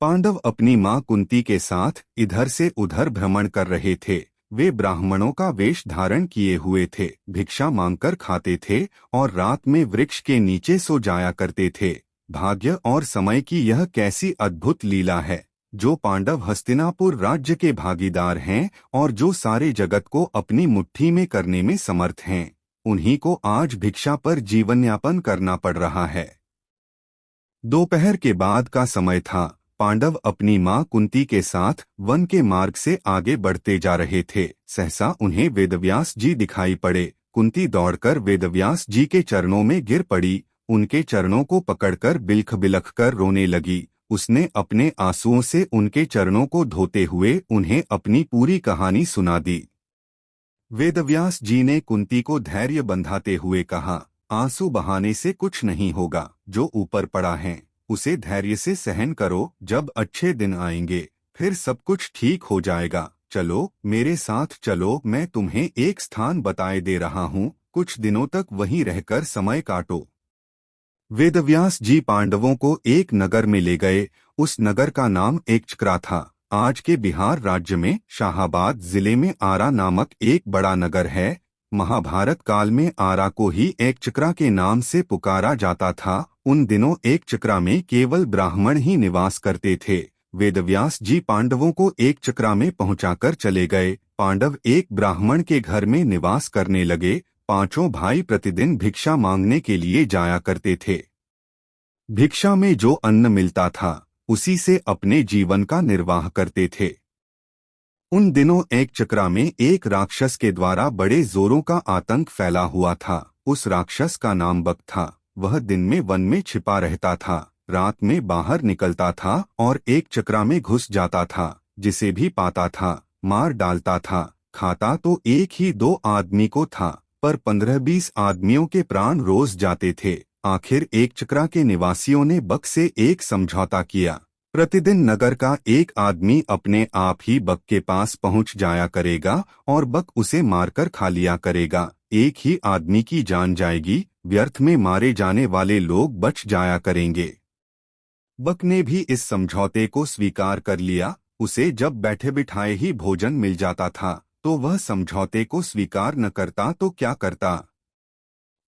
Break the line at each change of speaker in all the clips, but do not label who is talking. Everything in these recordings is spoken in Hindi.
पांडव अपनी मां कुंती के साथ इधर से उधर भ्रमण कर रहे थे। वे ब्राह्मणों का वेश धारण किए हुए थे, भिक्षा मांगकर खाते थे और रात में वृक्ष के नीचे सो जाया करते थे। भाग्य और समय की यह कैसी अद्भुत लीला है, जो पांडव हस्तिनापुर राज्य के भागीदार हैं और जो सारे जगत को अपनी मुट्ठी में करने में समर्थ हैं, उन्हीं को आज भिक्षा पर जीवन यापन करना पड़ रहा है। दोपहर के बाद का समय था। पांडव अपनी मां कुंती के साथ वन के मार्ग से आगे बढ़ते जा रहे थे। सहसा उन्हें वेदव्यास जी दिखाई पड़े। कुंती दौड़कर वेदव्यास जी के चरणों में गिर पड़ी। उनके चरणों को पकड़कर बिलख बिलख कर रोने लगी। उसने अपने आंसुओं से उनके चरणों को धोते हुए उन्हें अपनी पूरी कहानी सुना दी। वेदव्यास जी ने कुंती को धैर्य बंधाते हुए कहा, आंसू बहाने से कुछ नहीं होगा। जो ऊपर पड़ा है उसे धैर्य से सहन करो। जब अच्छे दिन आएंगे फिर सब कुछ ठीक हो जाएगा। चलो मेरे साथ चलो, मैं तुम्हें एक स्थान बताए दे रहा हूँ। कुछ दिनों तक वहीं रहकर समय काटो। वेदव्यास जी पांडवों को एक नगर में ले गए। उस नगर का नाम एकचक्रा था। आज के बिहार राज्य में शाहाबाद जिले में आरा नामक एक बड़ा नगर है। महाभारत काल में आरा को ही एकचक्रा के नाम से पुकारा जाता था। उन दिनों एकचक्रा में केवल ब्राह्मण ही निवास करते थे। वेदव्यास जी पांडवों को एकचक्रा में पहुंचाकर चले गए। पांडव एक ब्राह्मण के घर में निवास करने लगे। पांचों भाई प्रतिदिन भिक्षा मांगने के लिए जाया करते थे। भिक्षा में जो अन्न मिलता था उसी से अपने जीवन का निर्वाह करते थे। उन दिनों एकचक्रा में एक राक्षस के द्वारा बड़े जोरों का आतंक फैला हुआ था। उस राक्षस का नाम बक था। वह दिन में वन में छिपा रहता था, रात में बाहर निकलता था और एकचक्रा में घुस जाता था। जिसे भी पाता था मार डालता था। खाता तो एक ही दो आदमी को था, पर 15-20 आदमियों के प्राण रोज जाते थे। आखिर एकचक्रा के निवासियों ने बक से एक समझौता किया। प्रतिदिन नगर का एक आदमी अपने आप ही बक के पास पहुंच जाया करेगा और बक उसे मारकर खा लिया करेगा। एक ही आदमी की जान जाएगी, व्यर्थ में मारे जाने वाले लोग बच जाया करेंगे। बक ने भी इस समझौते को स्वीकार कर लिया। उसे जब बैठे बिठाए ही भोजन मिल जाता था तो वह समझौते को स्वीकार न करता तो क्या करता।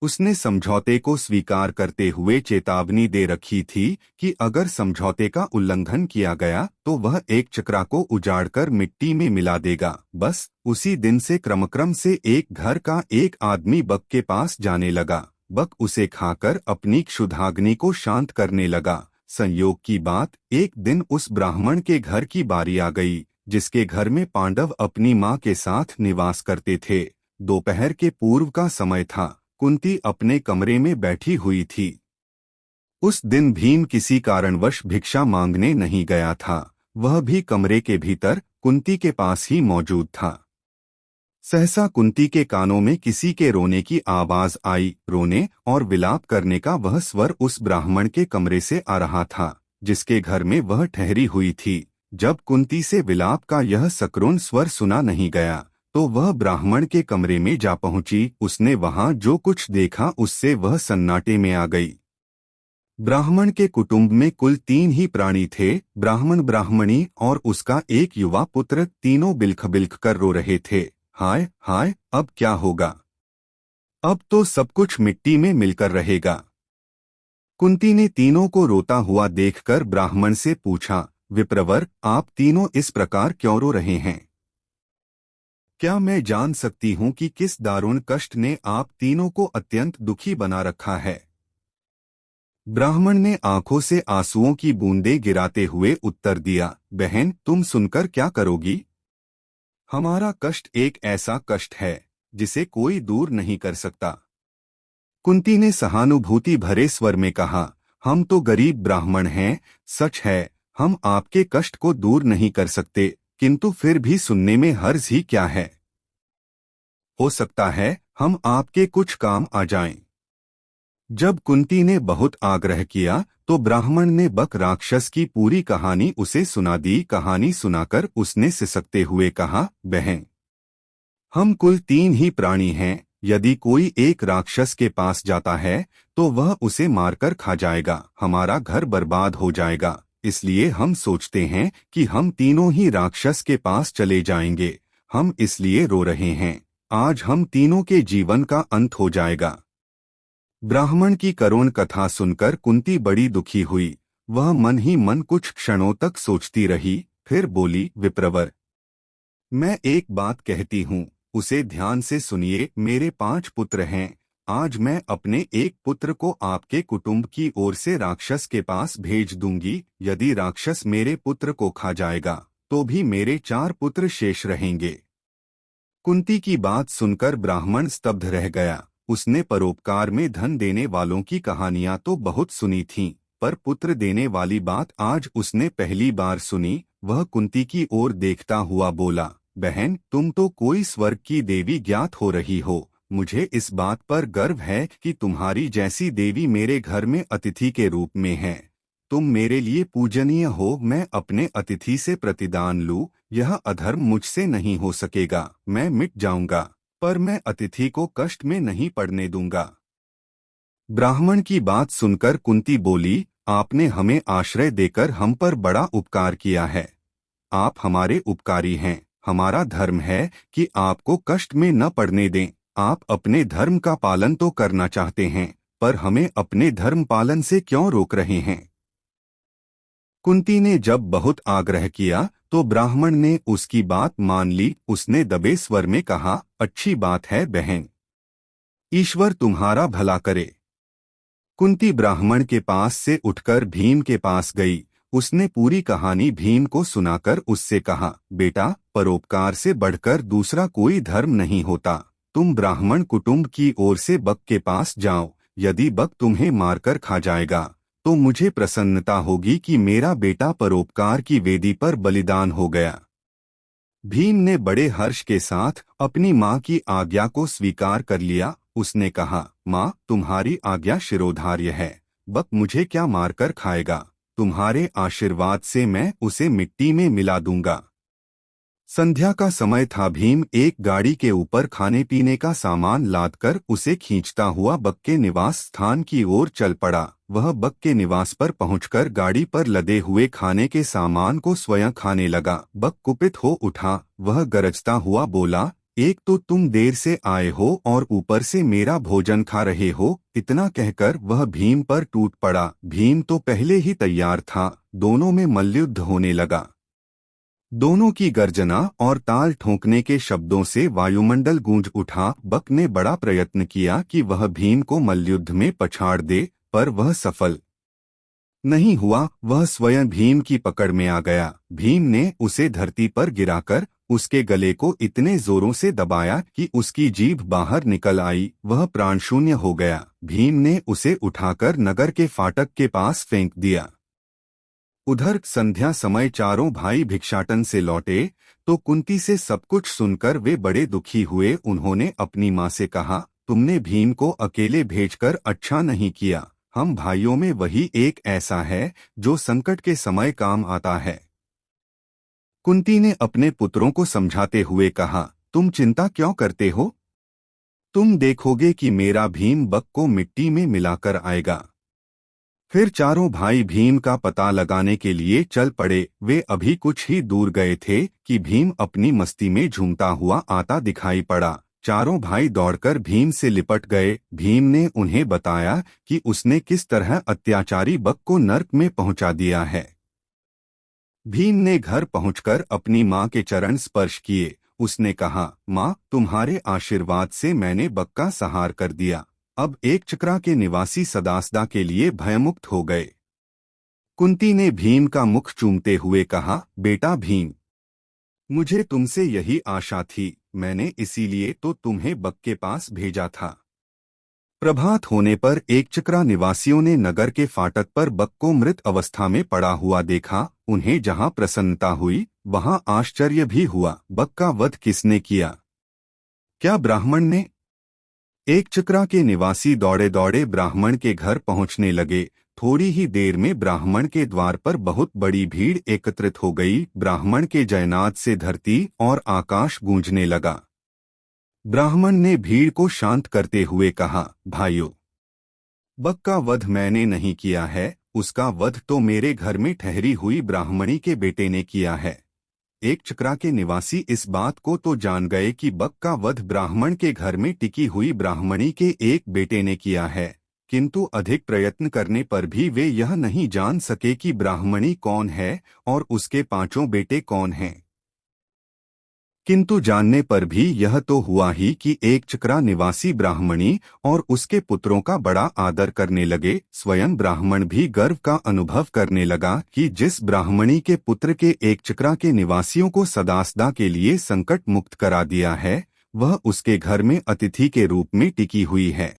उसने समझौते को स्वीकार करते हुए चेतावनी दे रखी थी कि अगर समझौते का उल्लंघन किया गया तो वह एकचक्रा को उजाड़कर मिट्टी में मिला देगा। बस उसी दिन से क्रमक्रम से एक घर का एक आदमी बक के पास जाने लगा। बक उसे खाकर अपनी क्षुधाग्नि को शांत करने लगा। संयोग की बात, एक दिन उस ब्राह्मण के घर की बारी आ गई जिसके घर में पांडव अपनी मां के साथ निवास करते थे। दोपहर के पूर्व का समय था। कुंती अपने कमरे में बैठी हुई थी। उस दिन भीम किसी कारणवश भिक्षा मांगने नहीं गया था। वह भी कमरे के भीतर कुंती के पास ही मौजूद था। सहसा कुंती के कानों में किसी के रोने की आवाज आई। रोने और विलाप करने का वह स्वर उस ब्राह्मण के कमरे से आ रहा था जिसके घर में वह ठहरी हुई थी। जब कुंती से विलाप का यह सकरुण स्वर सुना नहीं गया तो वह ब्राह्मण के कमरे में जा पहुंची। उसने वहां जो कुछ देखा उससे वह सन्नाटे में आ गई। ब्राह्मण के कुटुंब में कुल 3 ही प्राणी थे, ब्राह्मण, ब्राह्मणी और उसका एक युवा पुत्र। तीनों बिलख बिलख कर रो रहे थे। हाय हाय, अब क्या होगा? अब तो सब कुछ मिट्टी में मिलकर रहेगा। कुंती ने तीनों को रोता हुआ देखकर ब्राह्मण से पूछा, विप्रवर, आप तीनों इस प्रकार क्यों रो रहे हैं? क्या मैं जान सकती हूं कि किस दारुण कष्ट ने आप तीनों को अत्यंत दुखी बना रखा है? ब्राह्मण ने आंखों से आंसुओं की बूंदें गिराते हुए उत्तर दिया, बहन, तुम सुनकर क्या करोगी? हमारा कष्ट एक ऐसा कष्ट है जिसे कोई दूर नहीं कर सकता। कुंती ने सहानुभूति भरे स्वर में कहा, हम तो गरीब ब्राह्मण हैं, सच है, हम आपके कष्ट को दूर नहीं कर सकते, किंतु फिर भी सुनने में हर्ज ही क्या है? हो सकता है हम आपके कुछ काम आ जाएं। जब कुंती ने बहुत आग्रह किया तो ब्राह्मण ने बक राक्षस की पूरी कहानी उसे सुना दी। कहानी सुनाकर उसने सिसकते हुए कहा, बहन, हम कुल 3 ही प्राणी हैं। यदि कोई एक राक्षस के पास जाता है तो वह उसे मारकर खा जाएगा, हमारा घर बर्बाद हो जाएगा। इसलिए हम सोचते हैं कि हम तीनों ही राक्षस के पास चले जाएंगे। हम इसलिए रो रहे हैं। आज हम तीनों के जीवन का अंत हो जाएगा। ब्राह्मण की करुण कथा सुनकर कुंती बड़ी दुखी हुई। वह मन ही मन कुछ क्षणों तक सोचती रही, फिर बोली, विप्रवर, मैं एक बात कहती हूँ, उसे ध्यान से सुनिए। मेरे 5 पुत्र हैं। आज मैं अपने एक पुत्र को आपके कुटुंब की ओर से राक्षस के पास भेज दूंगी। यदि राक्षस मेरे पुत्र को खा जाएगा तो भी मेरे 4 पुत्र शेष रहेंगे। कुंती की बात सुनकर ब्राह्मण स्तब्ध रह गया। उसने परोपकार में धन देने वालों की कहानियां तो बहुत सुनी थीं, पर पुत्र देने वाली बात आज उसने पहली बार सुनी। वह कुंती की ओर देखता हुआ बोला, बहन, तुम तो कोई स्वर्ग की देवी ज्ञात हो रही हो। मुझे इस बात पर गर्व है कि तुम्हारी जैसी देवी मेरे घर में अतिथि के रूप में है। तुम मेरे लिए पूजनीय हो। मैं अपने अतिथि से प्रतिदान लूं, यह अधर्म मुझसे नहीं हो सकेगा। मैं मिट जाऊंगा, पर मैं अतिथि को कष्ट में नहीं पड़ने दूंगा। ब्राह्मण की बात सुनकर कुंती बोली, आपने हमें आश्रय देकर हम पर बड़ा उपकार किया है। आप हमारे उपकारी हैं। हमारा धर्म है कि आपको कष्ट में न पड़ने दें। आप अपने धर्म का पालन तो करना चाहते हैं, पर हमें अपने धर्म पालन से क्यों रोक रहे हैं? कुंती ने जब बहुत आग्रह किया तो ब्राह्मण ने उसकी बात मान ली। उसने दबे स्वर में कहा, अच्छी बात है बहन, ईश्वर तुम्हारा भला करे। कुंती ब्राह्मण के पास से उठकर भीम के पास गई। उसने पूरी कहानी भीम को सुनाकर उससे कहा, बेटा, परोपकार से बढ़कर दूसरा कोई धर्म नहीं होता। तुम ब्राह्मण कुटुंब की ओर से बक के पास जाओ। यदि बक तुम्हें मारकर खा जाएगा तो मुझे प्रसन्नता होगी कि मेरा बेटा परोपकार की वेदी पर बलिदान हो गया। भीम ने बड़े हर्ष के साथ अपनी माँ की आज्ञा को स्वीकार कर लिया। उसने कहा, माँ, तुम्हारी आज्ञा शिरोधार्य है। बक मुझे क्या मारकर खाएगा? तुम्हारे आशीर्वाद से मैं उसे मिट्टी में मिला दूंगा। संध्या का समय था। भीम एक गाड़ी के ऊपर खाने पीने का सामान लादकर उसे खींचता हुआ बक के निवास स्थान की ओर चल पड़ा। वह बक के निवास पर पहुंचकर गाड़ी पर लदे हुए खाने के सामान को स्वयं खाने लगा। बक कुपित हो उठा। वह गरजता हुआ बोला, एक तो तुम देर से आए हो और ऊपर से मेरा भोजन खा रहे हो। इतना कहकर वह भीम पर टूट पड़ा। भीम तो पहले ही तैयार था। दोनों में मल्लयुद्ध होने लगा। दोनों की गर्जना और ताल ठोंकने के शब्दों से वायुमंडल गूंज उठा। बक ने बड़ा प्रयत्न किया कि वह भीम को मल्लयुद्ध में पछाड़ दे, पर वह सफल नहीं हुआ। वह स्वयं भीम की पकड़ में आ गया। भीम ने उसे धरती पर गिराकर उसके गले को इतने जोरों से दबाया कि उसकी जीभ बाहर निकल आई। वह प्राणशून्य हो गया। भीम ने उसे उठाकर नगर के फाटक के पास फेंक दिया। उधर संध्या समय चारों भाई भिक्षाटन से लौटे तो कुंती से सब कुछ सुनकर वे बड़े दुखी हुए। उन्होंने अपनी माँ से कहा, तुमने भीम को अकेले भेजकर अच्छा नहीं किया। हम भाइयों में वही एक ऐसा है जो संकट के समय काम आता है। कुंती ने अपने पुत्रों को समझाते हुए कहा, तुम चिंता क्यों करते हो? तुम देखोगे कि मेरा भीम बक को मिट्टी में मिलाकर आएगा। फिर चारों भाई भीम का पता लगाने के लिए चल पड़े। वे अभी कुछ ही दूर गए थे कि भीम अपनी मस्ती में झूमता हुआ आता दिखाई पड़ा। चारों भाई दौड़कर भीम से लिपट गए। भीम ने उन्हें बताया कि उसने किस तरह अत्याचारी बक को नर्क में पहुंचा दिया है। भीम ने घर पहुंचकर अपनी माँ के चरण स्पर्श किए। उसने कहा, माँ, तुम्हारे आशीर्वाद से मैंने बक का संहार कर दिया। अब एक चक्रा के निवासी सदासदा के लिए भयमुक्त हो गए। कुंती ने भीम का मुख चूमते हुए कहा, बेटा भीम, मुझे तुमसे यही आशा थी। मैंने इसीलिए तो तुम्हें बक के पास भेजा था। प्रभात होने पर एक चक्रा निवासियों ने नगर के फाटक पर बक को मृत अवस्था में पड़ा हुआ देखा। उन्हें जहां प्रसन्नता हुई वहां आश्चर्य भी हुआ। बक का वध किसने किया? क्या ब्राह्मण ने? एक चक्रा के निवासी दौड़े दौड़े ब्राह्मण के घर पहुंचने लगे। थोड़ी ही देर में ब्राह्मण के द्वार पर बहुत बड़ी भीड़ एकत्रित हो गई। ब्राह्मण के जयनाद से धरती और आकाश गूंजने लगा। ब्राह्मण ने भीड़ को शांत करते हुए कहा, भाइयों, बक का वध मैंने नहीं किया है, उसका वध तो मेरे घर में ठहरी हुई ब्राह्मणी के बेटे ने किया है। एक चक्रा के निवासी इस बात को तो जान गए कि बक का वध ब्राह्मण के घर में टिकी हुई ब्राह्मणी के एक बेटे ने किया है, किंतु अधिक प्रयत्न करने पर भी वे यह नहीं जान सके कि ब्राह्मणी कौन है और उसके पांचों बेटे कौन हैं। किंतु जानने पर भी यह तो हुआ ही कि एक चक्रा निवासी ब्राह्मणी और उसके पुत्रों का बड़ा आदर करने लगे। स्वयं ब्राह्मण भी गर्व का अनुभव करने लगा कि जिस ब्राह्मणी के पुत्र के एक चक्रा के निवासियों को सदा के लिए संकट मुक्त करा दिया है, वह उसके घर में अतिथि के रूप में टिकी हुई है।